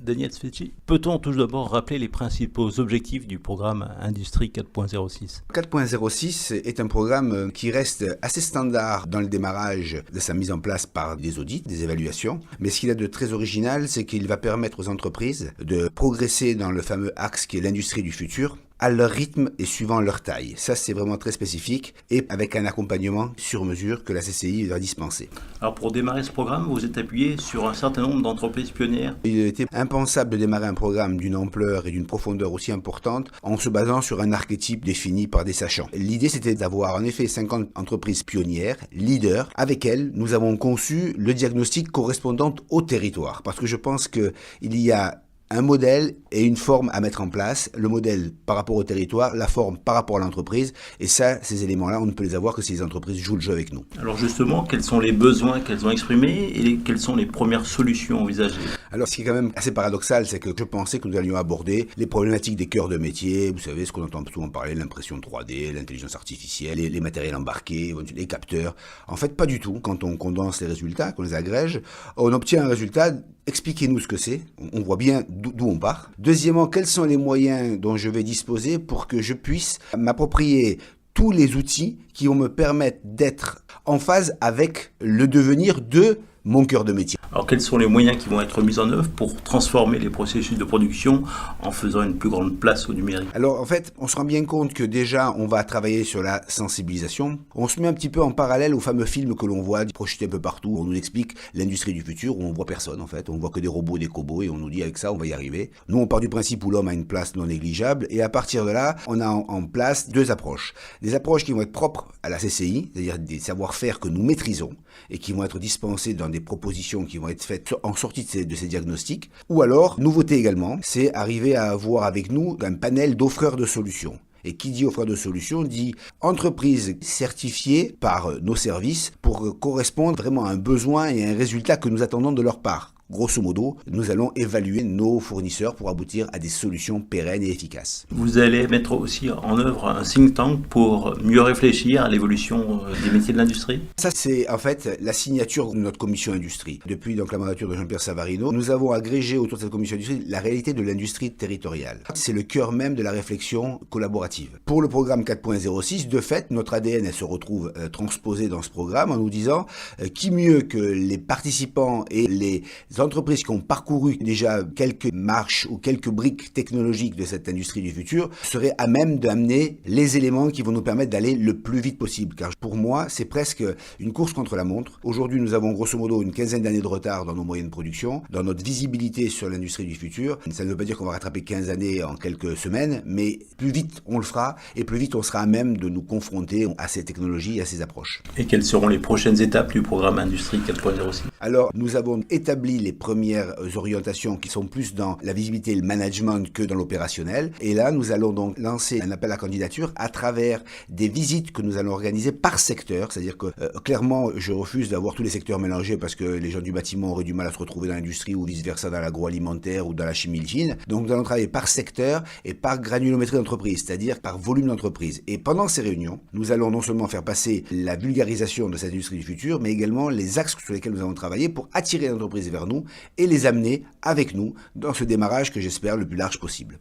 Daniel Sfecci. Peut-on tout d'abord rappeler les principaux objectifs du programme Industrie 4.06 ? 4.06 est un programme qui reste assez standard dans le démarrage de sa mise en place par des audits, des évaluations. Mais ce qu'il a de très original, c'est qu'il va permettre aux entreprises de progresser dans le fameux axe qui est l'industrie du futur, à leur rythme et suivant leur taille. Ça, c'est vraiment très spécifique et avec un accompagnement sur mesure que la CCI va dispenser. Alors pour démarrer ce programme, vous êtes appuyé sur un certain nombre d'entreprises pionnières. Il était impensable de démarrer un programme d'une ampleur et d'une profondeur aussi importante en se basant sur un archétype défini par des sachants. L'idée, c'était d'avoir en effet 50 entreprises pionnières, leaders. Avec elles, nous avons conçu le diagnostic correspondant au territoire. Parce que je pense qu'il y a un modèle et une forme à mettre en place, le modèle par rapport au territoire, la forme par rapport à l'entreprise, et ça, ces éléments-là, on ne peut les avoir que si les entreprises jouent le jeu avec nous. Alors justement, quels sont les besoins qu'elles ont exprimés et quelles sont les premières solutions envisagées ? Alors ce qui est quand même assez paradoxal, c'est que je pensais que nous allions aborder les problématiques des cœurs de métier, vous savez, ce qu'on entend souvent parler, l'impression 3D, l'intelligence artificielle, les matériels embarqués, les capteurs. En fait, pas du tout. Quand on condense les résultats, qu'on les agrège, on obtient un résultat. Expliquez-nous ce que c'est, on voit bien d'où on part. Deuxièmement, quels sont les moyens dont je vais disposer pour que je puisse m'approprier tous les outils qui vont me permettre d'être en phase avec le devenir de mon cœur de métier. Alors quels sont les moyens qui vont être mis en œuvre pour transformer les processus de production en faisant une plus grande place au numérique ? Alors en fait, on se rend bien compte que déjà on va travailler sur la sensibilisation. On se met un petit peu en parallèle aux fameux films que l'on voit projetés un peu partout. On nous explique l'industrie du futur où on voit personne en fait. On voit que des robots et des cobots et on nous dit avec ça on va y arriver. Nous on part du principe où l'homme a une place non négligeable et à partir de là on a en place deux approches. Des approches qui vont être propres à la CCI, c'est-à-dire des savoir-faire que nous maîtrisons et qui vont être dispensés dans des propositions qui vont être faites en sortie de ces diagnostics. Ou alors, nouveauté également, c'est arriver à avoir avec nous un panel d'offreurs de solutions. Et qui dit offreur de solutions dit entreprise certifiée par nos services pour correspondre vraiment à un besoin et à un résultat que nous attendons de leur part. Grosso modo, nous allons évaluer nos fournisseurs pour aboutir à des solutions pérennes et efficaces. Vous allez mettre aussi en œuvre un think tank pour mieux réfléchir à l'évolution des métiers de l'industrie ? Ça, c'est en fait la signature de notre commission industrie. Depuis donc, la mandature de Jean-Pierre Savarino, nous avons agrégé autour de cette commission industrie la réalité de l'industrie territoriale. C'est le cœur même de la réflexion collaborative. Pour le programme 4.06, de fait, notre ADN elle se retrouve transposée dans ce programme en nous disant qui mieux que les participants et les entreprises qui ont parcouru déjà quelques marches ou quelques briques technologiques de cette industrie du futur seraient à même d'amener les éléments qui vont nous permettre d'aller le plus vite possible. Car pour moi, c'est presque une course contre la montre. Aujourd'hui, nous avons grosso modo une quinzaine d'années de retard dans nos moyens de production, dans notre visibilité sur l'industrie du futur. Ça ne veut pas dire qu'on va rattraper 15 années en quelques semaines, mais plus vite on le fera et plus vite on sera à même de nous confronter à ces technologies et à ces approches. Et quelles seront les prochaines étapes du programme Industrie 4.06 ? Alors, nous avons établi les premières orientations qui sont plus dans la visibilité et le management que dans l'opérationnel. Et là, nous allons donc lancer un appel à candidature à travers des visites que nous allons organiser par secteur. C'est-à-dire que, clairement, je refuse d'avoir tous les secteurs mélangés parce que les gens du bâtiment auraient du mal à se retrouver dans l'industrie ou vice-versa dans l'agroalimentaire ou dans la chimie fine. Donc, nous allons travailler par secteur et par granulométrie d'entreprise, c'est-à-dire par volume d'entreprise. Et pendant ces réunions, nous allons non seulement faire passer la vulgarisation de cette industrie du futur, mais également les axes sur lesquels nous allons travailler pour attirer les entreprises vers nous et les amener avec nous dans ce démarrage que j'espère le plus large possible.